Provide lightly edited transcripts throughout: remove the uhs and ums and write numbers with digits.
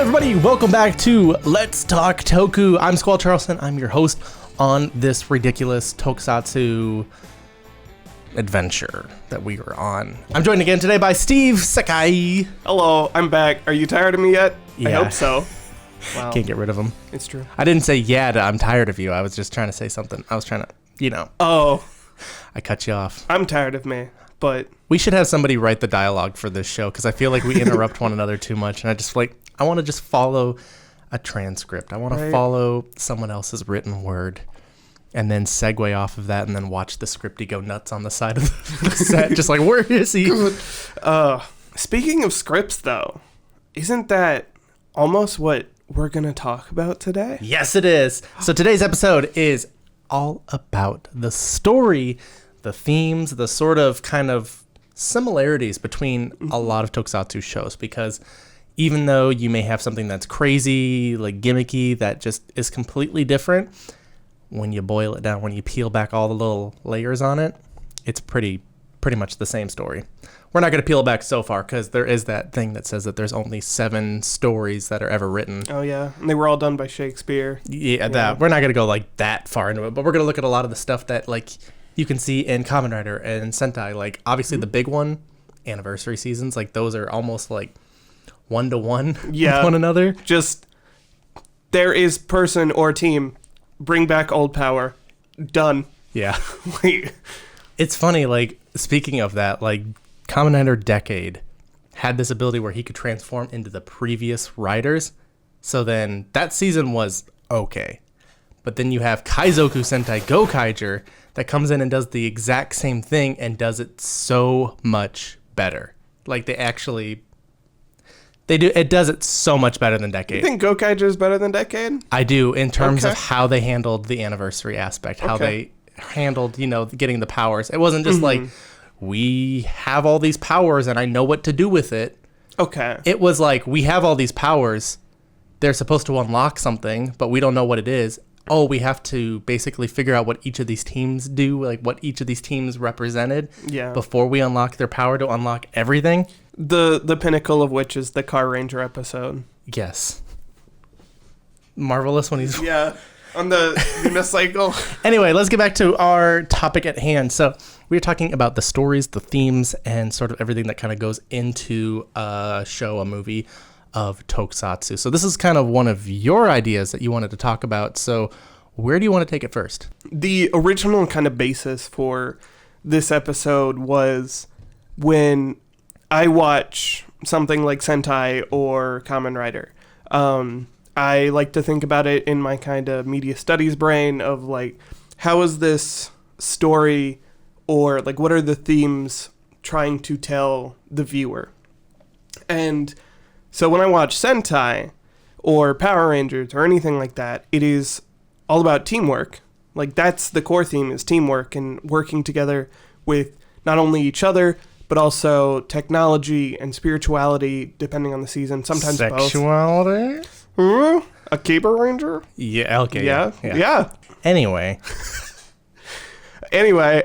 everybody, welcome back to Let's Talk Toku. I'm Squall Charlson. I'm your host on this ridiculous Tokusatsu adventure that we were on. I'm joined again today by SteveSekai. Hello, I'm back. Are you tired of me yet? Yeah. I hope so. Wow. Can't get rid of him. It's true. I didn't say I'm tired of you. I was just trying to say something. I was trying to, Oh, I cut you off. I'm tired of me, but... We should have somebody write the dialogue for this show because I feel like we interrupt one another too much. And I want to just follow a transcript. I want to follow someone else's written word and then segue off of that and then watch the scripty go nuts on the side of the set. Just like, where is he? Speaking of scripts, though, isn't that almost what we're going to talk about today? Yes, it is. So today's episode is all about the story, the themes, the sort of kind of similarities between a lot of Tokusatsu shows, because even though you may have something that's crazy, like gimmicky, that just is completely different, when you boil it down, when you peel back all the little layers on it, it's pretty much the same story. We're not going to peel it back so far because there is that thing that says that there's only 7 stories that are ever written. Oh, yeah. And they were all done by Shakespeare. Yeah, that we're not going to go like that far into it, but we're going to look at a lot of the stuff that like you can see in Kamen Rider and Sentai. Like obviously the big one, anniversary seasons, like those are almost like one-to-one with one another. Just there is person or team, bring back old power, done. Yeah. Wait. It's funny, like speaking of that, like Kamen Rider Decade had this ability where he could transform into the previous riders. So then that season was okay. But then you have Kaizoku Sentai Gokaiger that comes in and does the exact same thing and does it so much better. Like it does it so much better than Decade. You think Gokaiger is better than Decade? I do, in terms of how they handled the anniversary aspect, how they handled, getting the powers. It wasn't just like, we have all these powers and I know what to do with it. Okay. It was like, we have all these powers. They're supposed to unlock something, but we don't know what it is. Oh, we have to basically figure out what each of these teams do, like what each of these teams represented before we unlock their power to unlock everything. The pinnacle of which is the Car Ranger episode. Yes. Marvelous when he's... Yeah, on the unicycle. Anyway, let's get back to our topic at hand. So we're talking about the stories, the themes, and sort of everything that kind of goes into a show, a movie of Tokusatsu. So this is kind of one of your ideas that you wanted to talk about. So where do you want to take it first? The original kind of basis for this episode was when I watch something like Sentai or Kamen Rider. I like to think about it in my kind of media studies brain of like, how is this story, or like what are the themes trying to tell the viewer? And so when I watch Sentai or Power Rangers or anything like that, it is all about teamwork. Like that's the core theme, is teamwork and working together with not only each other, but also technology and spirituality, depending on the season. Sometimes sexuality? Both. A Kamen Ranger? Yeah, okay. Yeah. Anyway,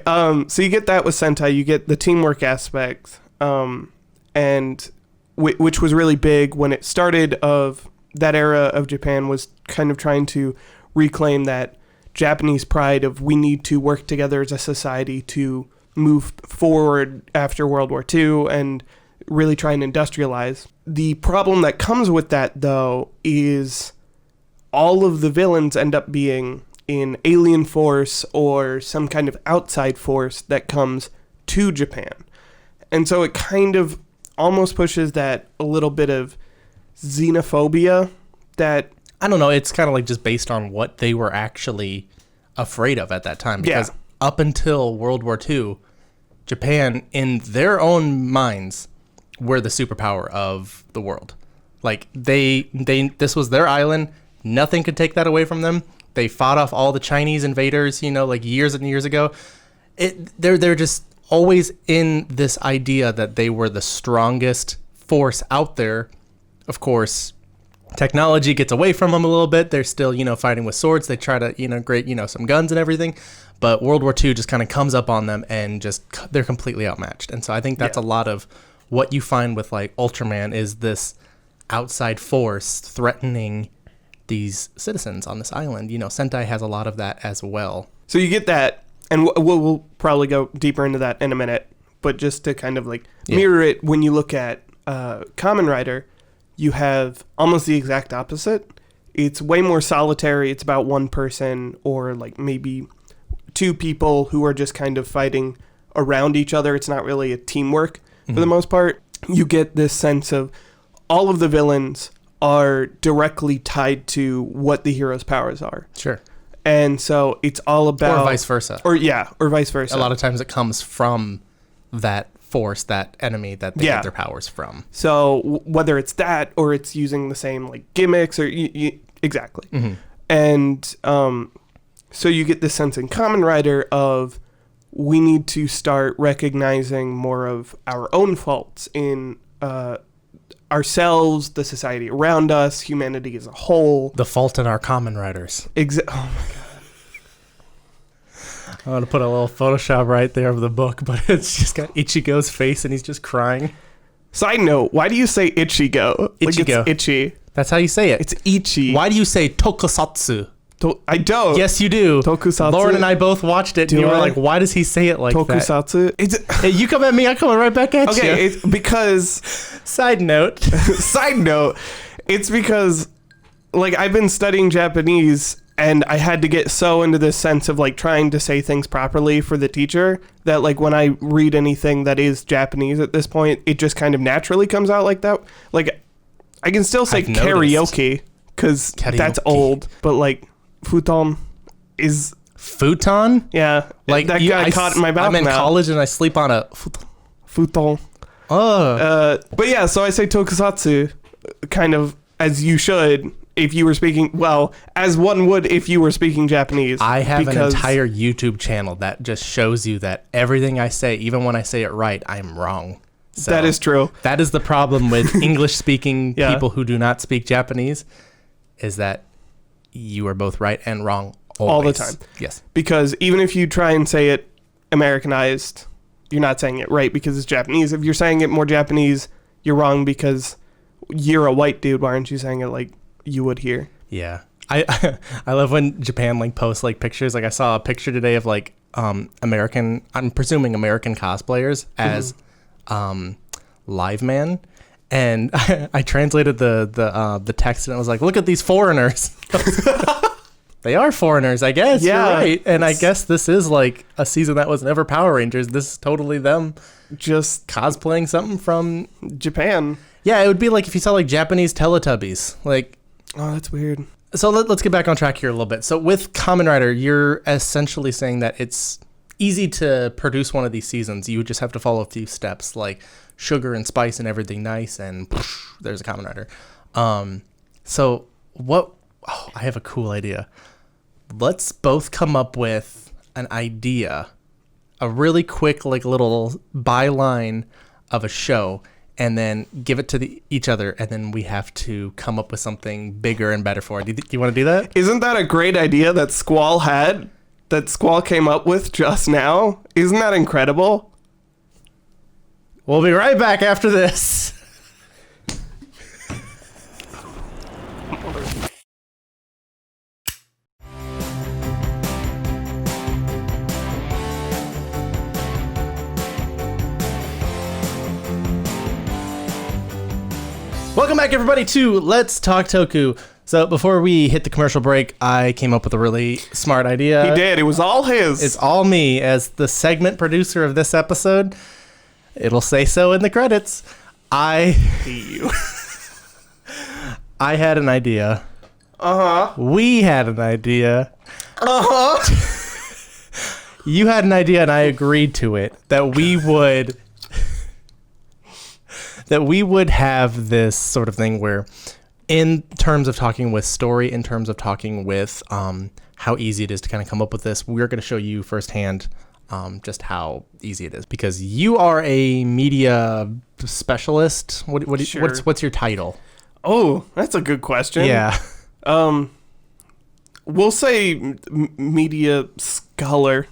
so you get that with Sentai. You get the teamwork aspect, and which was really big when it started. Of that era of Japan was kind of trying to reclaim that Japanese pride of we need to work together as a society to move forward after World War II and really try and industrialize. The problem that comes with that, though, is all of the villains end up being in alien force or some kind of outside force that comes to Japan. And so it kind of almost pushes that a little bit of xenophobia that... I don't know, it's kind of like just based on what they were actually afraid of at that time. Because up until World War II, Japan, in their own minds, were the superpower of the world. Like this was their island. Nothing could take that away from them. They fought off all the Chinese invaders, like years and years ago. They're just always in this idea that they were the strongest force out there. Of course, technology gets away from them a little bit. They're still, fighting with swords. They try to integrate, some guns and everything. But World War II just kind of comes up on them and they're completely outmatched. And so I think that's a lot of what you find with like Ultraman is this outside force threatening these citizens on this island. You know, Sentai has a lot of that as well. So you get that, and we'll probably go deeper into that in a minute, but just to kind of like mirror it, when you look at Kamen Rider, you have almost the exact opposite. It's way more solitary. It's about one person or like maybe two people who are just kind of fighting around each other. It's not really a teamwork for the most part. You get this sense of all of the villains are directly tied to what the hero's powers are. Sure. And so it's all about... Or vice versa. Or vice versa. A lot of times it comes from that force, that enemy that they get their powers from. So whether it's that or it's using the same like gimmicks or... exactly. Mm-hmm. And so you get this sense in Kamen Rider of we need to start recognizing more of our own faults in ourselves, the society around us, humanity as a whole. The fault in our Kamen Riders. Oh my god. I want to put a little Photoshop right there of the book, but it's just got Ichigo's face and he's just crying. Side note, why do you say Ichigo? Ichigo. Like it's itchy. That's how you say it. It's Ichi. Why do you say Tokusatsu? I don't. Yes, you do. Tokusatsu. Lauren and I both watched it, and you were like, why does he say it like Tokusatsu? that? Hey, you come at me, I'm coming right back at you. Okay, it's because... Side note. Side note. It's because, like, I've been studying Japanese, and I had to get so into this sense of, like, trying to say things properly for the teacher that, like, when I read anything that is Japanese at this point, it just kind of naturally comes out like that. Like, I can still say karaoke, because that's old, but, like... Futon is... Futon? Yeah. Like that guy caught in my mouth. I'm in college and I sleep on a futon. Oh. But yeah, so I say tokusatsu kind of as you should if you were speaking... Well, as one would if you were speaking Japanese. I have an entire YouTube channel that just shows you that everything I say, even when I say it right, I'm wrong. So that is true. That is the problem with English-speaking people who do not speak Japanese, is that you are both right and wrong always. All the time. Yes. Because even if you try and say it Americanized, you're not saying it right because it's Japanese. If you're saying it more Japanese, you're wrong because you're a white dude. Why aren't you saying it like you would here? Yeah. I love when Japan like posts like pictures. Like I saw a picture today of like American, I'm presuming American cosplayers as live man. And I translated the text and I was like, look at these foreigners. They are foreigners, I guess. Yeah. You're right. And I guess this is like a season that was never Power Rangers. This is totally them just cosplaying something from Japan. Yeah, it would be like if you saw like Japanese Teletubbies. Like, oh, that's weird. So let's get back on track here a little bit. So with Kamen Rider, you're essentially saying that it's easy to produce one of these seasons. You would just have to follow a few steps like sugar and spice and everything nice, and there's a Kamen Rider. So what? Oh, I have a cool idea. Let's both come up with an idea, a really quick like little byline of a show, and then give it to each other, and then we have to come up with something bigger and better for it. Do you want to do that? Isn't that a great idea that Squall had? That Squall came up with just now? Isn't that incredible? We'll be right back after this. Welcome back, everybody, to Let's Talk Toku. So before we hit the commercial break, I came up with a really smart idea. He did. It was all his. It's all me as the segment producer of this episode. It'll say so in the credits. I hate you. I had an idea. Uh-huh. We had an idea. Uh-huh. You had an idea and I agreed to it. That we would have this sort of thing where, in terms of talking with story, in terms of talking with how easy it is to kind of come up with this, we're going to show you firsthand just how easy it is, because you are a media specialist. Sure. What's your title? Oh, that's a good question. Yeah. We'll say media scholar.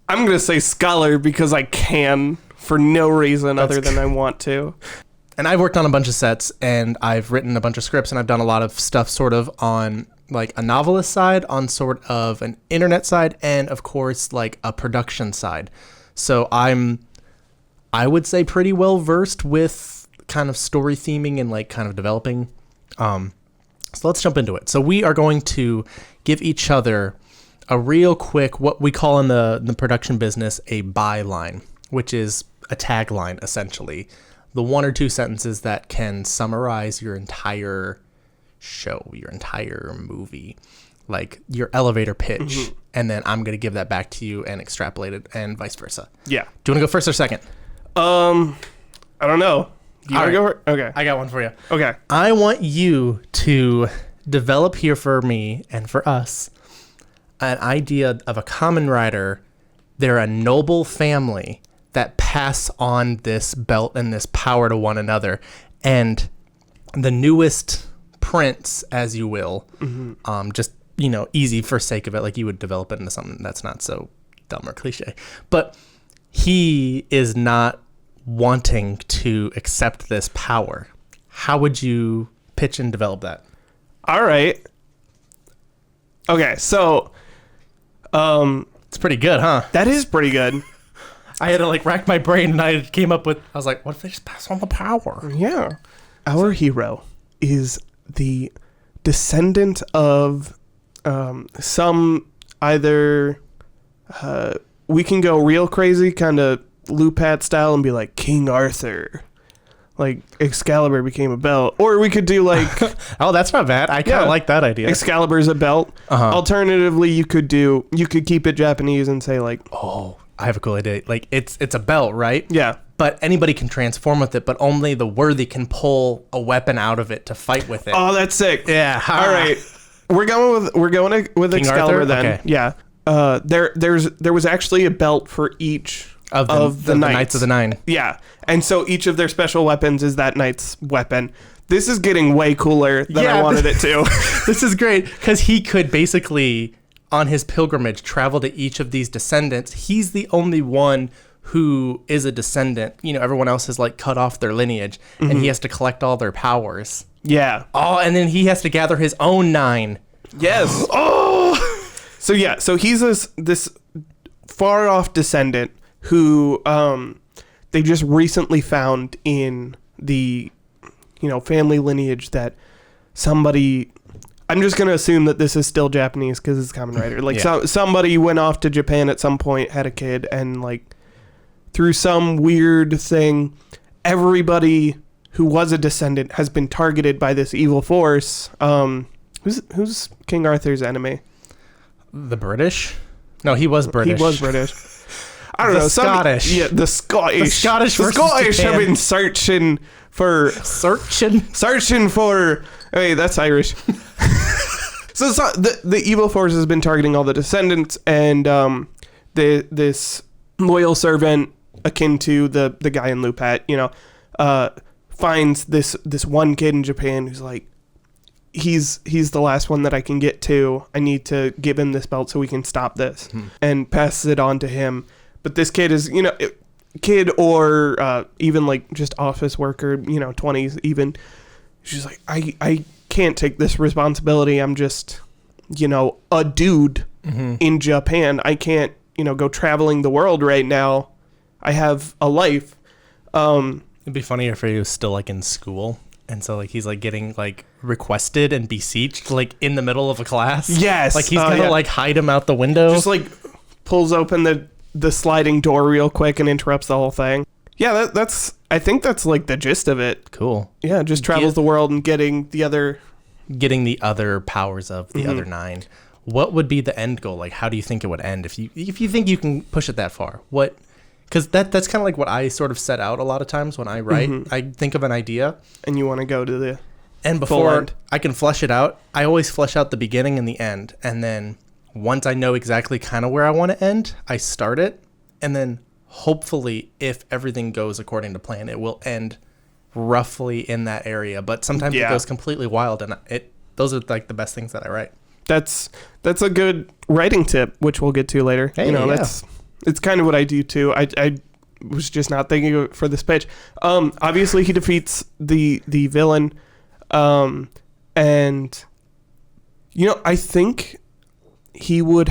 I'm going to say scholar because I can, for no reason other than I want to. and I've worked on a bunch of sets, and I've written a bunch of scripts, and I've done a lot of stuff sort of on like a novelist side, on sort of an internet side, and of course like a production side. So I would say pretty well versed with kind of story theming and like kind of developing. So let's jump into it. So we are going to give each other a real quick, what we call in the production business, a byline, which is a tagline, essentially. The 1 or 2 sentences that can summarize your entire show, your entire movie, like your elevator pitch. And then I'm going to give that back to you and extrapolate it and vice versa. Yeah. Do you want to go first or second? I don't know. You want to go? Okay. I got one for you. Okay. I want you to develop here for me and for us an idea of a Kamen Rider. They're a noble family that pass on this belt and this power to one another. And the newest prince, as you will, just, easy for sake of it, like you would develop it into something that's not so dumb or cliche. But he is not wanting to accept this power. How would you pitch and develop that? All right. Okay, so it's pretty good, huh? that is pretty good. I had to like rack my brain, and I came up with, I was like, what if they just pass on the power? Yeah. Our hero is the descendant of some either we can go real crazy, kind of Lupat style, and be like King Arthur, like Excalibur became a belt, or we could do like oh, that's not bad. I kind of like that idea. Excalibur's a belt. Alternatively, you could keep it Japanese and say like, oh, I have a cool idea. Like it's a belt, right? Yeah. But anybody can transform with it, but only the worthy can pull a weapon out of it to fight with it. Oh, that's sick. Yeah. All right. We're going with King Excalibur Arthur? then. Okay. Yeah. There was actually a belt for each of the Knights of the Nine. Yeah. And so each of their special weapons is that knight's weapon. This is getting way cooler than I wanted it to. This is great because he could basically, on his pilgrimage, travel to each of these descendants. He's the only one who is a descendant. Everyone else has like cut off their lineage, and he has to collect all their powers. Yeah. Oh, and then he has to gather his own 9. Yes. Oh. So he's this far off descendant who they just recently found in the family lineage that somebody, I'm just going to assume that this is still Japanese because it's Kamen Rider. Like somebody went off to Japan at some point, had a kid, and like through some weird thing, everybody who was a descendant has been targeted by this evil force. Who's King Arthur's enemy? The British? No, he was British. He was British. I don't know. Scottish. The Scottish. The Scottish versus Scottish Japan. have been searching for. Hey, that's Irish. So the evil force has been targeting all the descendants, and this loyal servant akin to the guy in Lupat, finds this one kid in Japan who's like, he's the last one that I can get to. I need to give him this belt so we can stop this, and passes it on to him. But this kid is, kid or even like just office worker, 20s even. She's like, I can't take this responsibility. I'm just, a dude in Japan. I can't, go traveling the world right now. I have a life. It'd be funnier if he was still like in school. And so like he's like getting like requested and beseeched like in the middle of a class. Yes. Like he's gonna like hide him out the window. Just like pulls open the sliding door real quick and interrupts the whole thing. Yeah, I think that's like the gist of it. Cool. Yeah, just travels the world and getting the other powers of the other 9. What would be the end goal? Like, how do you think it would end if you think you can push it that far? What? Because that's kind of like what I sort of set out a lot of times when I write. I think of an idea, and you want to go to the and before I can flesh it out, I always flesh out the beginning and the end, and then once I know exactly kind of where I want to end, I start it, and then hopefully, if everything goes according to plan, it will end roughly in that area. But sometimes it goes completely wild, and those are like the best things that I write. That's a good writing tip, which we'll get to later. Hey, it's kind of what I do too. I was just not thinking of it for this pitch. Obviously he defeats the villain, and I think he would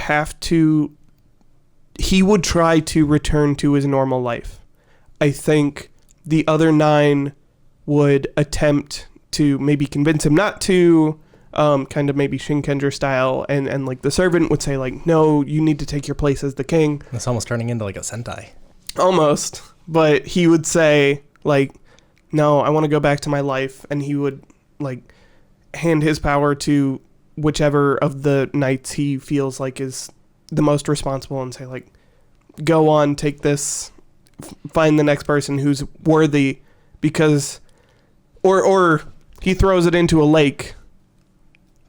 try to return to his normal life. I think the other 9 would attempt to maybe convince him not to, kind of maybe Shinkenger style, and like the servant would say like, no, you need to take your place as the king. It's almost turning into like a Sentai. Almost. But he would say like, no, I want to go back to my life, and he would like hand his power to whichever of the knights he feels like is the most responsible, and say like, go on, take this, find the next person who's worthy, because or he throws it into a lake.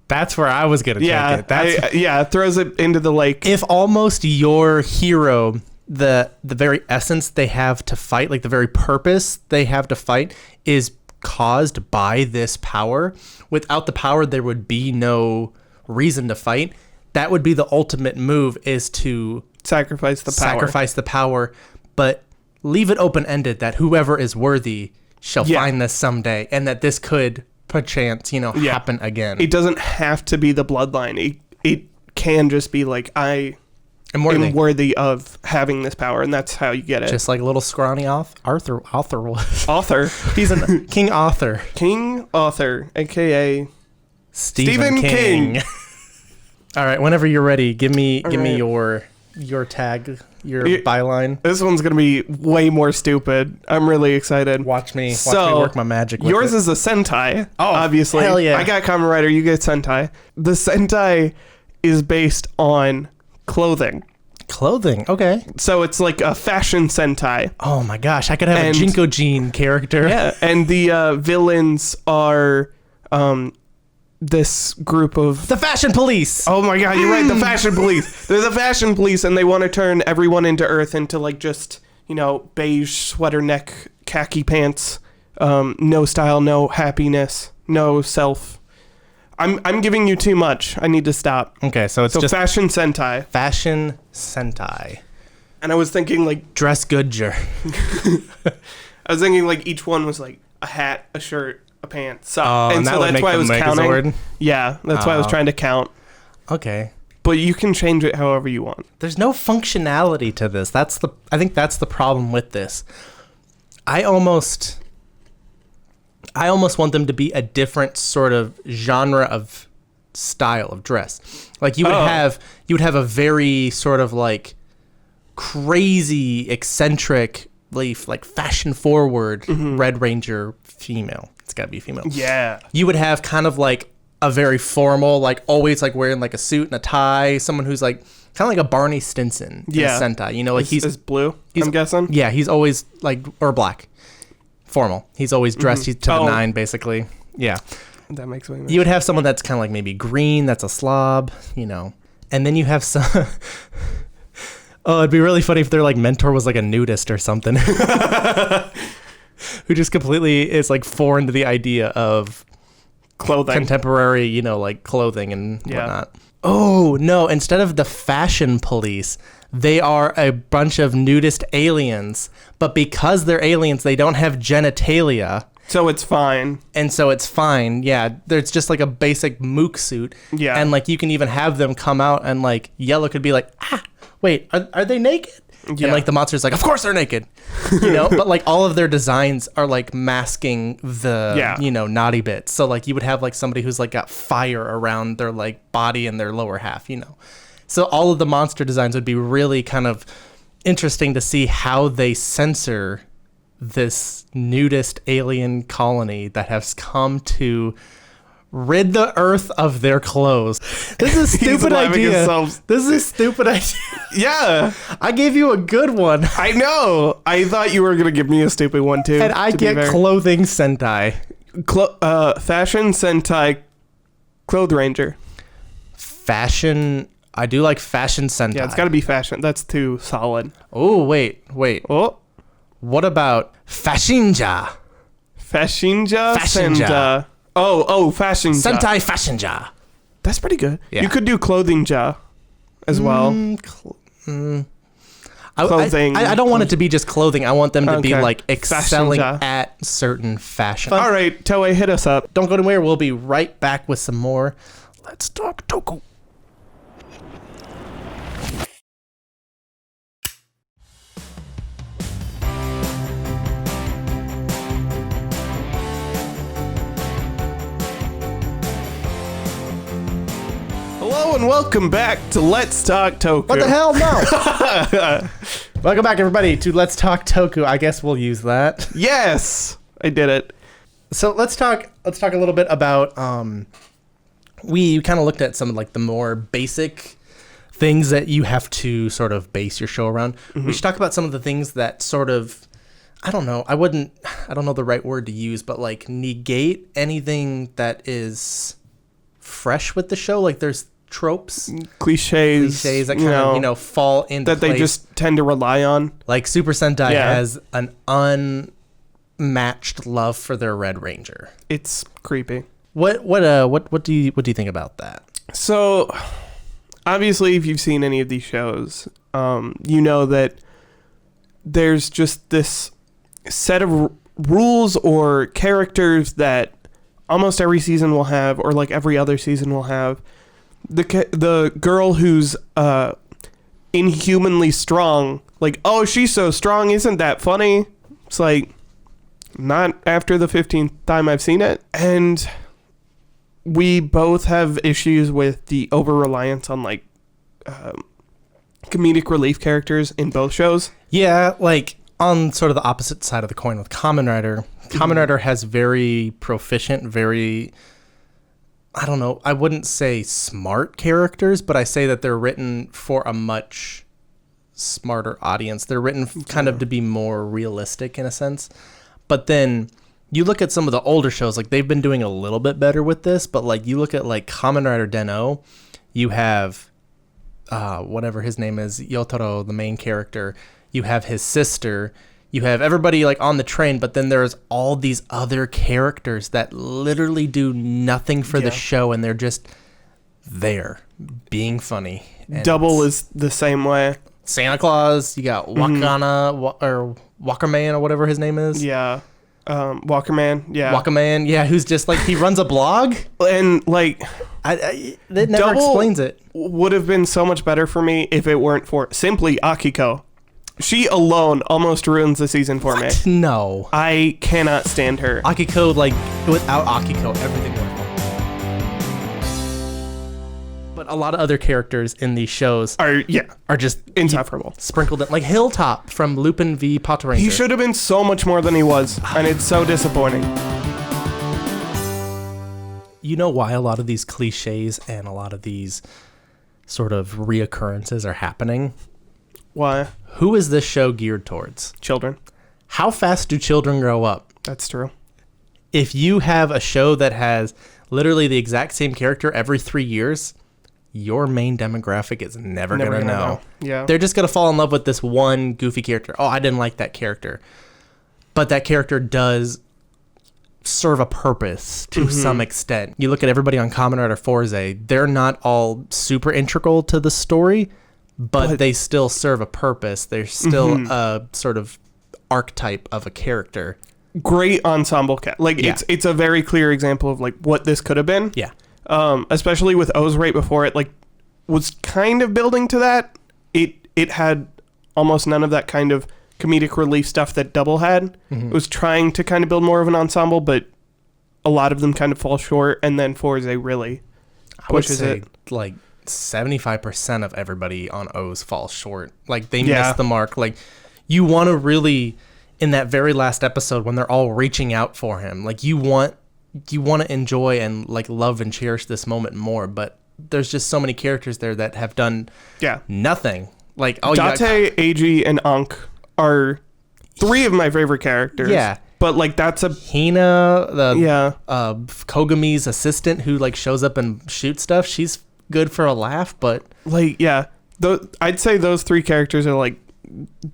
That's where I was gonna take it. Throws it into the lake. If almost your hero, the very essence they have to fight, like the very purpose they have to fight, is caused by this power. Without the power, there would be no reason to fight. That would be the ultimate move, is to sacrifice the power, but leave it open-ended that whoever is worthy shall find this someday, and that this could perchance, happen again. It doesn't have to be the bloodline. It can just be like, I am worthy of having this power, and that's how you get it. Just like little scrawny Arthur was. Author. He's a King Arthur. King Arthur, a.k.a. Stephen King. All right, whenever you're ready, give me your tag, your byline. This one's going to be way more stupid. I'm really excited. Watch me work my magic with yours it. is a Sentai, oh, obviously. Hell yeah. I got Kamen Rider, you get Sentai. The Sentai is based on clothing. Clothing, okay. So it's like a fashion Sentai. Oh my gosh, I could have a Jinko Jean character. Yeah, and the villains are this group of... The Fashion Police! Oh my god, you're right, the Fashion Police. They're the Fashion Police, and they want to turn everyone into Earth, into like just, beige sweater neck, khaki pants, no style, no happiness, no self. I'm giving you too much. I need to stop. Okay, so it's just... Fashion Sentai. Fashion Sentai. And I was thinking like... Dress Goodger. I was thinking like each one was like a hat, a shirt, a pant, sock. And so that's why I was counting. Yeah, that's why I was trying to count. Okay. But you can change it however you want. There's no functionality to this. I think that's the problem with this. I almost want them to be a different sort of genre of style of dress. Like you would have a very sort of like crazy, eccentric, like fashion forward Red Ranger female. It's got to be a female. Yeah. You would have kind of like a very formal, like always like wearing like a suit and a tie, someone who's like kind of like a Barney Stinson in Sentai, like he's blue, I'm guessing. Yeah, he's always like, or black. Formal. He's always dressed to the nine, basically. Yeah. That makes way more. You would have someone that's kind of like maybe green, that's a slob, and then you have some... Oh, it'd be really funny if their like mentor was like a nudist or something. Who just completely is like foreign to the idea of clothing, contemporary, like clothing and whatnot. Oh, no. Instead of the Fashion Police, they are a bunch of nudist aliens. But because they're aliens, they don't have genitalia. So it's fine. And so it's fine. Yeah. There's just like a basic mook suit. Yeah. And like you can even have them come out and like Yellow could be like, wait, are they naked? Yeah. And like the monster's like, of course they're naked. But like all of their designs are like masking the, naughty bits. So like you would have like somebody who's like got fire around their like body and their lower half, So all of the monster designs would be really kind of interesting to see how they censor this nudist alien colony that has come to rid the earth of their clothes. This is a stupid idea. This is a stupid idea. Yeah. I gave you a good one. I know. I thought you were going to give me a stupid one too. And I get clothing Sentai. Fashion Sentai Clothes Ranger. Fashion. I do like Fashion Sentai. Yeah, it's got to be fashion. That's too solid. Oh, wait. Oh. What about Fashinja? Fashinja? Fashinja. Oh, Fashion Sentai Fashinja. That's pretty good. Yeah. You could do Clothing Ja as well. clothing. I don't want it to be just clothing. I want them to be Okay. like excelling Fashion-ja. at certain fashion. All right, Toei, hit us up. Don't go anywhere. We'll be right back with some more Let's Talk Toku. Hello and welcome back to Let's Talk Toku. What the hell? No. Welcome back, everybody, to Let's Talk Toku. I guess we'll use that. Yes, I did it. So let's talk a little bit about we kind of looked at some of like the more basic things that you have to sort of base your show around. We should talk about some of the things that sort of, I don't know the right word to use, but like negate anything that is fresh with the show. Like there's tropes, Cliches that kind of fall into that place. they just tend to rely on. Like Super Sentai has an unmatched love for their Red Ranger. It's creepy. What do you think about that? So, obviously, if you've seen any of these shows, you know that there's just this set of rules or characters that almost every season will have, or like every other season will have. The girl who's inhumanly strong, like, oh, she's so strong, isn't that funny? It's like, not after the 15th time I've seen it. And we both have issues with the over-reliance on, like, comedic relief characters in both shows. Yeah, like, on sort of the opposite side of the coin with Kamen Rider, Kamen Rider has very proficient, very... I don't know, I wouldn't say smart characters, but I say that they're written for a much smarter audience. They're written kind of to be more realistic in a sense. But then you look at some of the older shows, like they've been doing a little bit better with this, but like you look at like Kamen Rider Den-O, you have whatever his name is, Yotaro, the main character, you have his sister, you have everybody like on the train, but then there's all these other characters that literally do nothing for the show, and they're just there being funny. And Double is the same way. Santa Claus, you got or Walkerman or whatever his name is. Yeah. Walkerman. Yeah. Walkerman, yeah, who's just like, he runs a blog. And like, It never Double explains it. would have been so much better for me if it weren't for simply Akiko. She alone almost ruins the season for me. No. I cannot stand her. Akiko, like, without Akiko, everything would fall. But a lot of other characters in these shows Are just insufferable. sprinkled in. Like Hilltop from Lupin v Potter Ranger. He should have been so much more than he was, and it's so disappointing. You know why a lot of these cliches and a lot of these sort of reoccurrences are happening? Why? Who is this show geared towards? Children. How fast do children grow up? That's true. If you have a show that has literally the exact same character every 3 years, your main demographic is never going to know. Yeah. They're just going to fall in love with this one goofy character. Oh, I didn't like that character. But that character does serve a purpose to some extent. You look at everybody on Kamen Rider Forze, they're not all super integral to the story, but they still serve a purpose. They're still a sort of archetype of a character. Great ensemble cast. Like, it's a very clear example of like what this could have been. Yeah. Especially with O's right before it, like, was kind of building to that. It had almost none of that kind of comedic relief stuff that Double had. It was trying to kind of build more of an ensemble, but a lot of them kind of fall short, and then Forze really pushes it. Like 75% of everybody on O's falls short. Like they miss the mark. Like you want to really, in that very last episode when they're all reaching out for him, like you want to enjoy and like love and cherish this moment more, but there's just so many characters there that have done nothing. Like Date, Eiji, and Ankh are three of my favorite characters. Yeah. But like that's a Hina, Kogami's assistant who like shows up and shoots stuff. She's good for a laugh, but like I'd say those three characters are like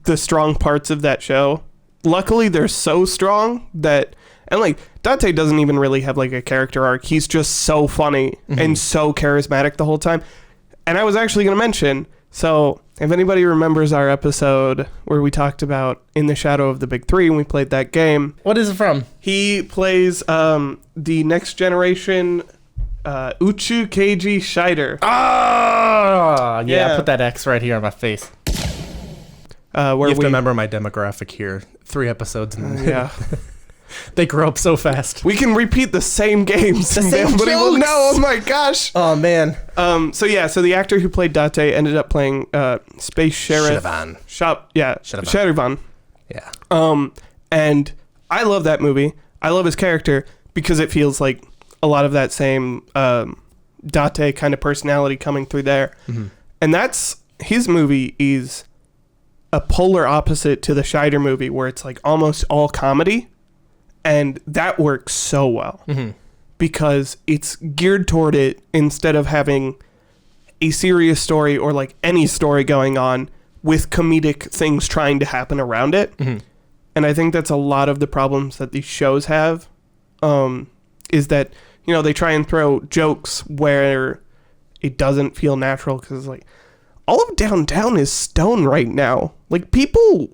the strong parts of that show. Luckily, they're so strong that, and like Date doesn't even really have like a character arc. He's just so funny and so charismatic the whole time. And I was actually going to mention So, if anybody remembers our episode where we talked about In the Shadow of the Big Three and we played that game. What is it from? He plays the next generation Uchu Keiji Shider. Oh, yeah, put that X right here on my face. Where you have to remember my demographic here. 3 episodes. Yeah. They grow up so fast. We can repeat the same games. The same nobody will know. Oh my gosh. Oh man. So the actor who played Date ended up playing Space Sheriff. Sherivan. Yeah. And I love that movie. I love his character because it feels like a lot of that same Date kind of personality coming through there. Mm-hmm. And that's his movie is a polar opposite to the Shider movie where it's like almost all comedy. And that works so well because it's geared toward it instead of having a serious story or like any story going on with comedic things trying to happen around it. Mm-hmm. And I think that's a lot of the problems that these shows have is that, you know, they try and throw jokes where it doesn't feel natural because like all of downtown is stone right now. Like people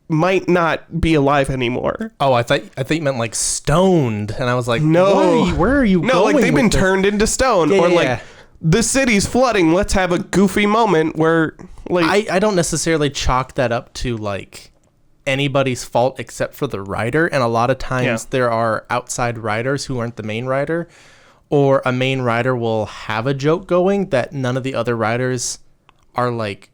might not be alive anymore. Oh, I thought you meant like stoned, and I was like, no, where are you going? No, like they've been this? Turned into stone, like the city's flooding. Let's have a goofy moment where, like, I don't necessarily chalk that up to like anybody's fault except for the writer, and a lot of times there are outside writers who aren't the main writer, or a main writer will have a joke going that none of the other writers are like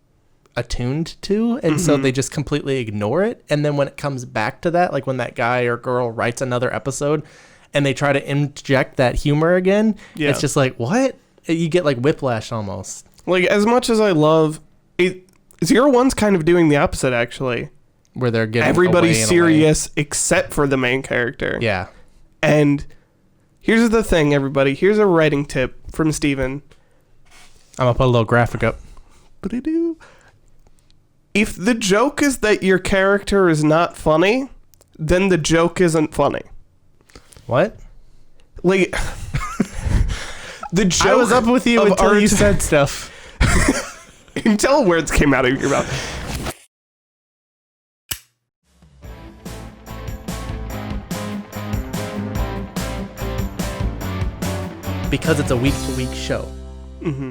attuned to, and so they just completely ignore it. And then when it comes back to that, like when that guy or girl writes another episode and they try to inject that humor again, it's just like, what? You get like whiplash almost. Like, as much as I love it, 01's kind of doing the opposite, actually, where they're getting everybody's serious except for the main character. Yeah. And here's the thing, everybody. Here's a writing tip from Steven. I'm gonna put a little graphic up. If the joke is that your character is not funny, then the joke isn't funny. What? Like, the joke. I was up with you until you said stuff. Until words came out of your mouth. Because it's a week-to-week show,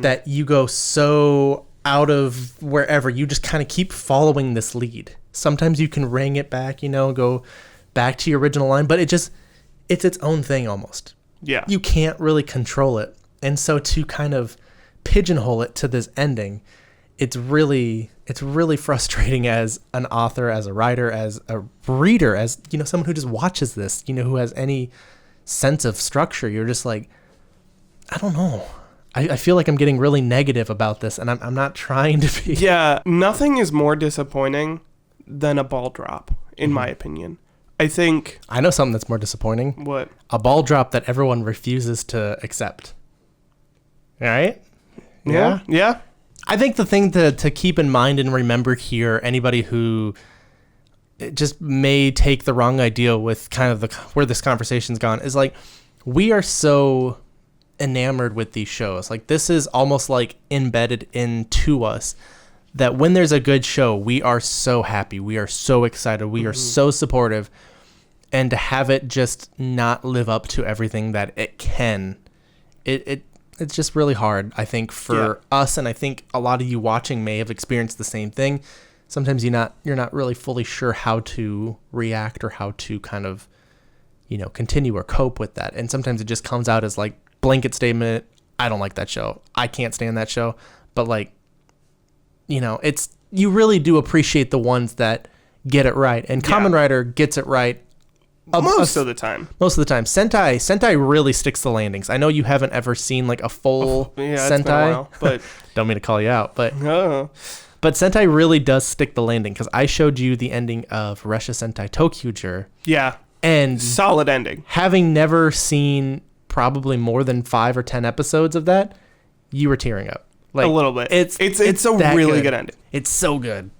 that you go so out of wherever, you just kind of keep following this lead. Sometimes you can ring it back, you know, go back to your original line, but it's its own thing almost. Yeah. You can't really control it. And so to kind of pigeonhole it to this ending, it's really frustrating as an author, as a writer, as a reader, as, you know, someone who just watches this, you know, who has any sense of structure. You're just like, I don't know. I feel like I'm getting really negative about this, and I'm not trying to be. Yeah, nothing is more disappointing than a ball drop, in my opinion. I think... I know something that's more disappointing. What? A ball drop that everyone refuses to accept. All right? Yeah? Yeah. I think the thing to keep in mind and remember here, anybody who just may take the wrong idea with kind of where this conversation's gone, is like, we are so enamored with these shows. Like, this is almost like embedded into us that when there's a good show, we are so happy, we are so excited, we are so supportive, and to have it just not live up to everything that it can, it's just really hard, I think, for us, and I think a lot of you watching may have experienced the same thing. Sometimes you're not really fully sure how to react or how to kind of, you know, continue or cope with that, and sometimes it just comes out as like blanket statement, I don't like that show, I can't stand that show. But like, you know, you really do appreciate the ones that get it right, and Kamen Rider gets it right most of the time. Sentai really sticks the landings. I know you haven't ever seen like a full Sentai, it's been a while, but don't mean to call you out, but but Sentai really does stick the landing, because I showed you the ending of Resha Sentai Tokyuger. Yeah, and solid ending. Having never seen probably more than 5 or 10 episodes of that, you were tearing up. Like, a little bit. It's a really good ending. It's so good.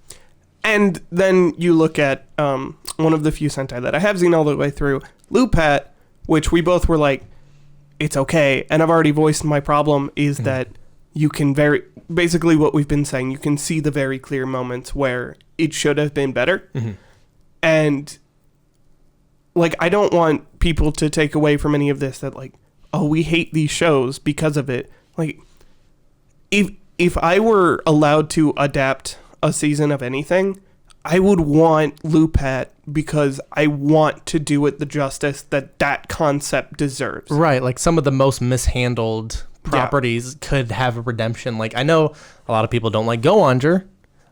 And then you look at one of the few Sentai that I have seen all the way through, Lupat, which we both were like, it's okay. And I've already voiced my problem is that you can basically what we've been saying, you can see the very clear moments where it should have been better. Mm-hmm. And like, I don't want people to take away from any of this that like, oh, we hate these shows because of it. Like, if I were allowed to adapt a season of anything, I would want Lupat because I want to do it the justice that concept deserves. Right, like some of the most mishandled properties could have a redemption. Like, I know a lot of people don't like Go Onger,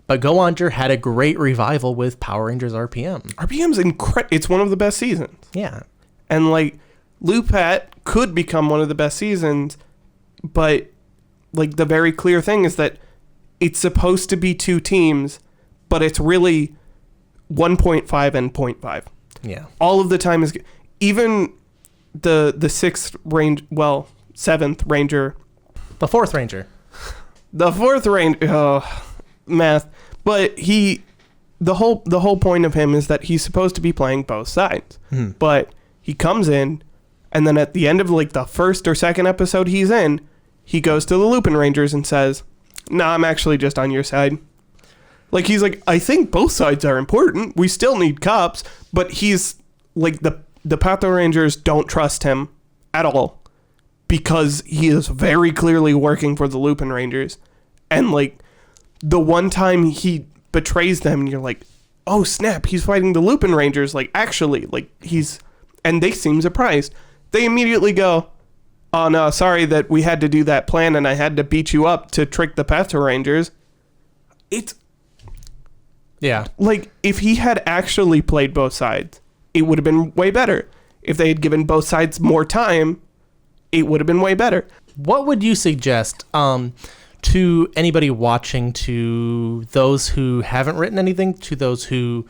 but Go Onger had a great revival with Power Rangers RPM. RPM's incredible. It's one of the best seasons. Yeah. And like, Lupat could become one of the best seasons, but like the very clear thing is that it's supposed to be 2 teams, but it's really 1.5 and 0.5. Yeah. All of the time is even the 6th range, well, 7th ranger, the 4th ranger. The 4th ranger, math. But the whole point of him is that he's supposed to be playing both sides. But he comes in, and then at the end of like the 1st or 2nd episode he's in, he goes to the Lupin Rangers and says, "Nah, I'm actually just on your side." Like, he's like, I think both sides are important. We still need cops. But he's like, the Pato Rangers don't trust him at all because he is very clearly working for the Lupin Rangers. And like, the one time he betrays them, and you're like, oh snap, he's fighting the Lupin Rangers. Like, actually, like, and they seem surprised. They immediately go, oh no, sorry that we had to do that plan and I had to beat you up to trick the Pato Rangers. Yeah. Like, if he had actually played both sides, it would have been way better. If they had given both sides more time, it would have been way better. What would you suggest to anybody watching, to those who haven't written anything, to those who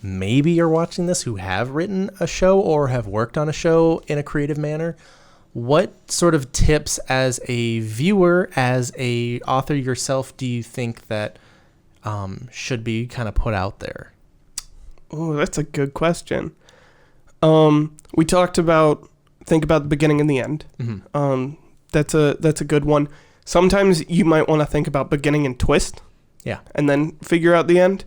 maybe are watching this, who have written a show or have worked on a show in a creative manner? What sort of tips as a viewer, as a author yourself, do you think that should be kind of put out there? Oh, that's a good question. We talked about think about the beginning and the end. Mm-hmm. That's a good one. Sometimes you might want to think about beginning and twist. Yeah. And then figure out the end.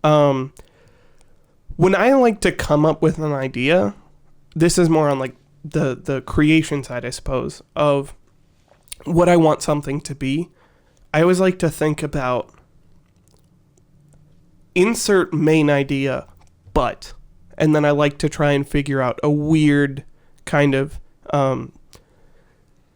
When I like to come up with an idea, this is more on like the creation side, I suppose, of what I want something to be. I always like to think about insert main idea, but, and then I like to try and figure out a weird kind of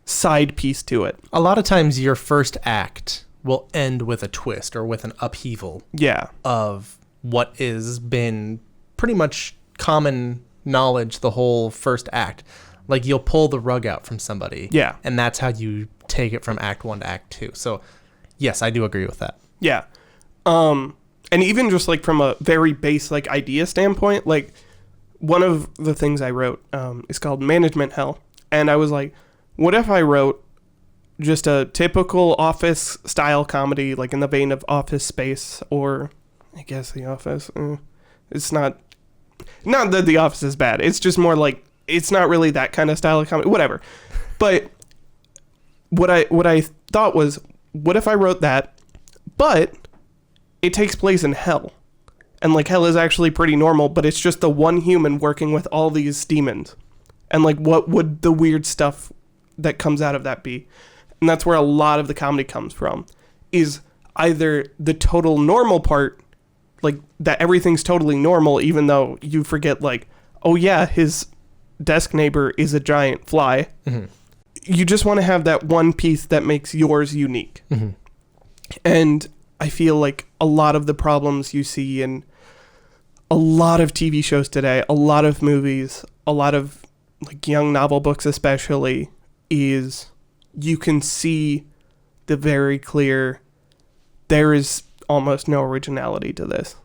side piece to it. A lot of times your first act will end with a twist or with an upheaval. Yeah. Of what has been pretty much common knowledge the whole first act. Like, you'll pull the rug out from somebody. Yeah. And that's how you take it from act 1 to act 2. So, yes, I do agree with that. Yeah. And even just like from a very base like idea standpoint, like one of the things I wrote is called Management Hell. And I was like, what if I wrote just a typical office style comedy, like in the vein of Office Space, or I guess The Office. It's not that The Office is bad. It's just more like, it's not really that kind of style of comedy, whatever. But what I thought was, what if I wrote that, but it takes place in hell, and like hell is actually pretty normal, but it's just the one human working with all these demons, and like what would the weird stuff that comes out of that be? And that's where a lot of the comedy comes from, is either the total normal part, like that everything's totally normal, even though you forget like, oh yeah, his desk neighbor is a giant fly. Mm-hmm. You just want to have that one piece that makes yours unique. Mm-hmm. And I feel like a lot of the problems you see in a lot of TV shows today, a lot of movies, a lot of like young novel books especially, is you can see the very clear, there is almost no originality to this.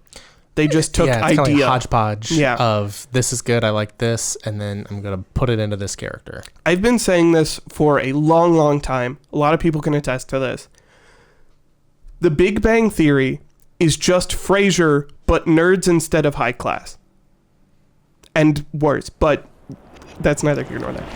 They just took it's idea. Kind of like hodgepodge of this is good, I like this, and then I'm going to put it into this character. I've been saying this for a long, long time. A lot of people can attest to this. The Big Bang Theory is just Frasier, but nerds instead of high class. And worse, but that's neither here nor there.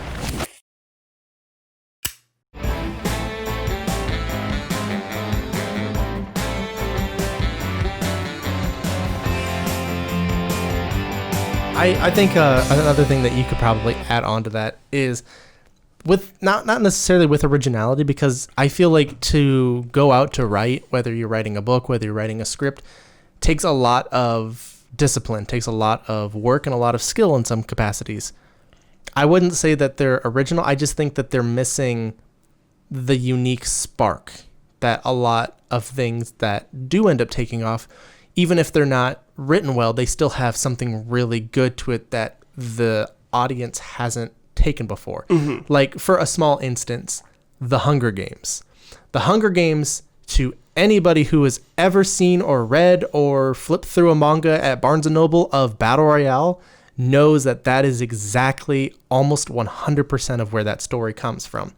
I think another thing that you could probably add on to that is with not necessarily with originality, because I feel like to go out to write, whether you're writing a book, whether you're writing a script, takes a lot of discipline, takes a lot of work and a lot of skill in some capacities. I wouldn't say that they're original. I just think that they're missing the unique spark that a lot of things that do end up taking off, even if they're not written well, they still have something really good to it that the audience hasn't taken before. Mm-hmm. Like, for a small instance, The Hunger Games. The Hunger Games, to anybody who has ever seen or read or flipped through a manga at Barnes & Noble of Battle Royale, knows that that is exactly almost 100% of where that story comes from.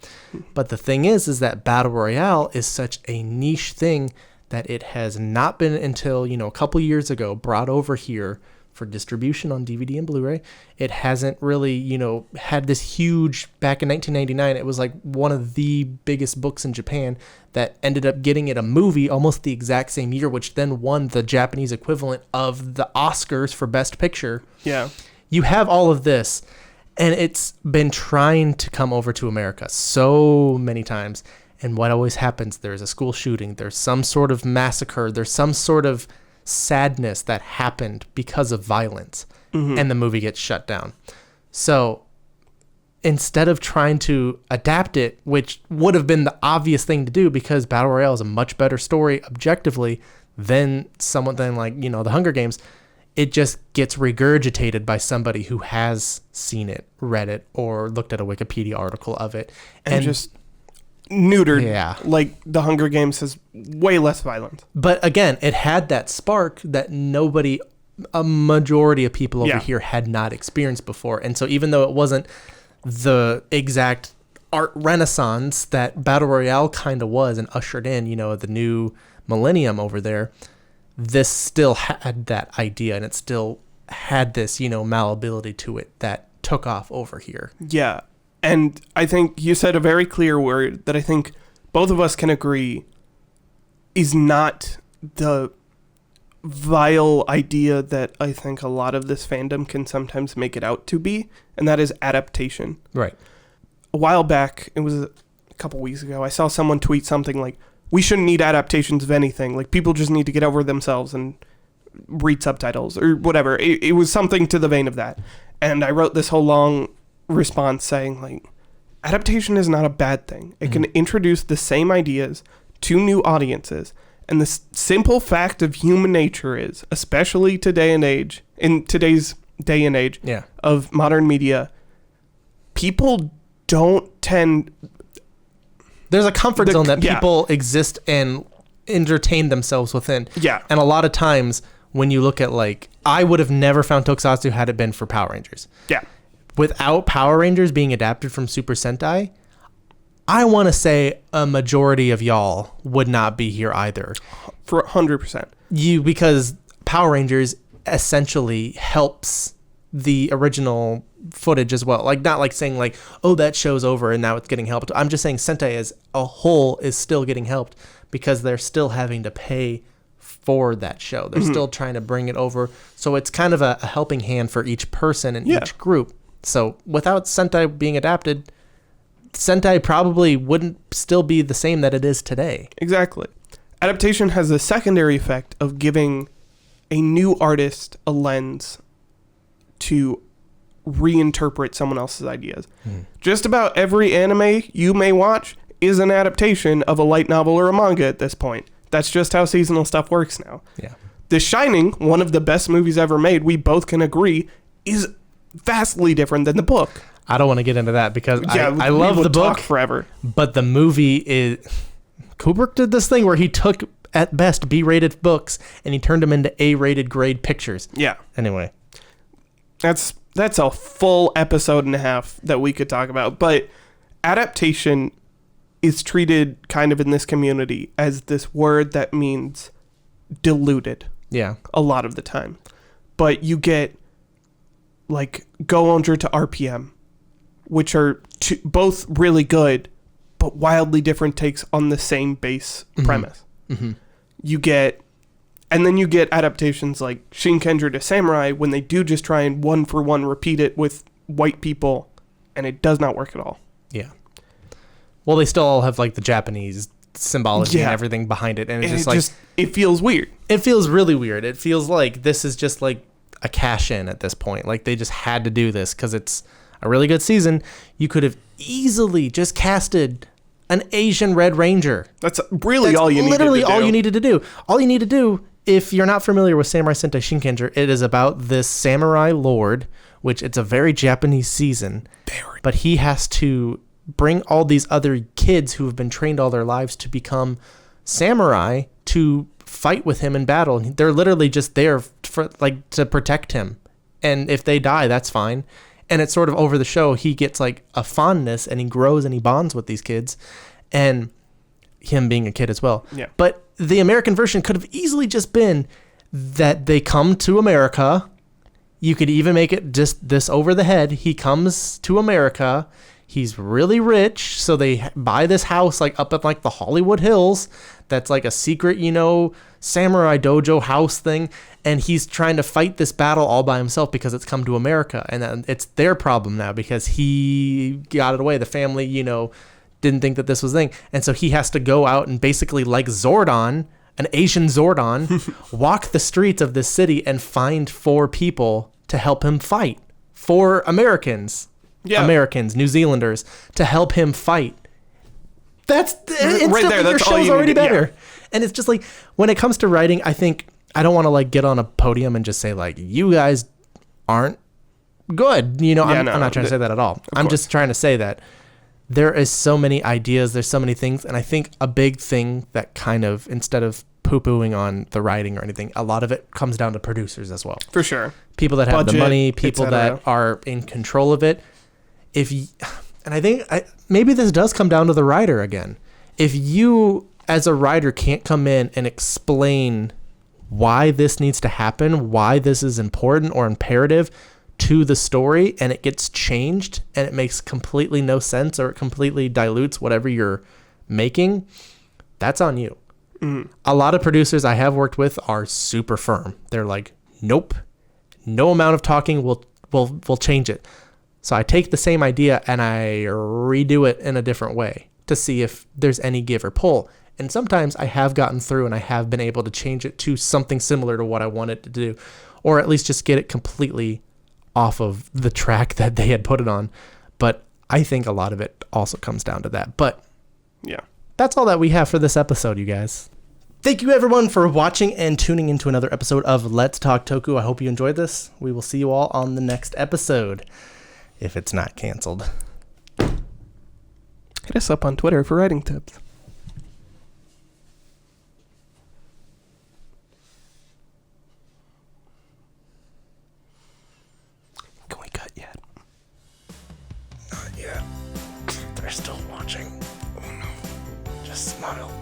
But the thing is that Battle Royale is such a niche thing that it has not been until, a couple years ago brought over here for distribution on DVD and Blu-ray. It hasn't really, had this huge, back in 1999, it was like one of the biggest books in Japan that ended up getting it a movie almost the exact same year, which then won the Japanese equivalent of the Oscars for Best Picture. Yeah. You have all of this, and it's been trying to come over to America so many times. And what always happens, there's a school shooting, there's some sort of massacre, there's some sort of sadness that happened because of violence, and the movie gets shut down. So instead of trying to adapt it, which would have been the obvious thing to do because Battle Royale is a much better story objectively than something like, The Hunger Games, it just gets regurgitated by somebody who has seen it, read it, or looked at a Wikipedia article of it. And just neutered. Yeah. Like The Hunger Games has way less violence. But again, it had that spark that a majority of people over here had not experienced before. And so even though it wasn't the exact art renaissance that Battle Royale kind of was and ushered in, the new millennium over there, this still had that idea, and it still had this, malleability to it that took off over here. Yeah. And I think you said a very clear word that I think both of us can agree is not the vile idea that I think a lot of this fandom can sometimes make it out to be, and that is adaptation. Right. A while back, it was a couple weeks ago, I saw someone tweet something like, we shouldn't need adaptations of anything. Like, people just need to get over themselves and read subtitles or whatever. It was something to the vein of that. And I wrote this whole long response saying, like, adaptation is not a bad thing. It can introduce the same ideas to new audiences. And the simple fact of human nature is, especially in today's day and age of modern media, people don't tend... There's a comfort zone that people exist and entertain themselves within. Yeah. And a lot of times when you look at, like, I would have never found Tokusatsu had it been for Power Rangers. Yeah. Without Power Rangers being adapted from Super Sentai, I want to say a majority of y'all would not be here either. For 100%. Because Power Rangers essentially helps the original footage as well. Like, not like saying like, oh, that show's over and now it's getting helped. I'm just saying Sentai as a whole is still getting helped because they're still having to pay for that show. They're still trying to bring it over. So it's kind of a helping hand for each person in each group. So without Sentai being adapted, Sentai probably wouldn't still be the same that it is today. Exactly. Adaptation has the secondary effect of giving a new artist a lens to reinterpret someone else's ideas. Just about every anime you may watch is an adaptation of a light novel or a manga at this point. That's just how seasonal stuff works now. Yeah. The Shining, one of the best movies ever made, we both can agree, is vastly different than the book. I don't want to get into that because I love the book forever. But the movie is... Kubrick did this thing where he took, at best, B-rated books and he turned them into A-rated grade pictures. Yeah. Anyway. That's a full episode and a half that we could talk about. But adaptation is treated kind of in this community as this word that means diluted. Yeah. A lot of the time. But you get like Go Under to RPM, which are both really good, but wildly different takes on the same base premise. You get And then you get adaptations like Shinkenger to Samurai when they do just try and one for one repeat it with white people, and it does not work at all. Yeah. Well, they still all have like the Japanese symbology and everything behind it, and it's just it feels weird. It feels really weird. It feels like this is just like a cash in at this point. Like they just had to do this because it's a really good season. You could have easily just casted an Asian Red Ranger. That's literally all you needed to do. All you need to do, if you're not familiar with Samurai Sentai Shinkenger, it is about this samurai lord, which it's a very Japanese season, but he has to bring all these other kids who have been trained all their lives to become samurai to fight with him in battle. They're literally just there for like to protect him, and if they die, that's fine. And it's sort of over the show, he gets like a fondness and he grows and he bonds with these kids, and him being a kid as well. Yeah. But the American version could have easily just been that they come to America. You could even make it just this over the head. He comes to America. He's really rich, so they buy this house like up at like the Hollywood Hills. That's like a secret, samurai dojo house thing. And he's trying to fight this battle all by himself because it's come to America. And it's their problem now because he got it away. The family, didn't think that this was a thing. And so he has to go out and basically like Zordon, an Asian Zordon, walk the streets of this city and find 4 people to help him fight. 4 Americans. Yeah. Americans, New Zealanders, to help him fight. That's right there. That's your show's already better. Yeah. And it's just like, when it comes to writing, I think I don't want to like get on a podium and just say like, you guys aren't good. I'm not trying to say that at all. I'm just trying to say that there is so many ideas, there's so many things, and I think a big thing that kind of, instead of poo-pooing on the writing or anything, a lot of it comes down to producers as well. For sure. People that have the money, people that are in control of it. And I think maybe this does come down to the writer again. If you, as a writer, can't come in and explain why this needs to happen, why this is important or imperative to the story, and it gets changed and it makes completely no sense or it completely dilutes whatever you're making, that's on you. Mm-hmm. A lot of producers I have worked with are super firm. They're like, nope, no amount of talking will change it. So I take the same idea and I redo it in a different way to see if there's any give or pull. And sometimes I have gotten through and I have been able to change it to something similar to what I wanted to do, or at least just get it completely off of the track that they had put it on. But I think a lot of it also comes down to that. But yeah, that's all that we have for this episode, you guys. Thank you everyone for watching and tuning into another episode of Let's Talk Toku. I hope you enjoyed this. We will see you all on the next episode, if it's not canceled. Hit us up on Twitter for writing tips. Can we cut yet? Not yet. They're still watching. Oh no. Just smile.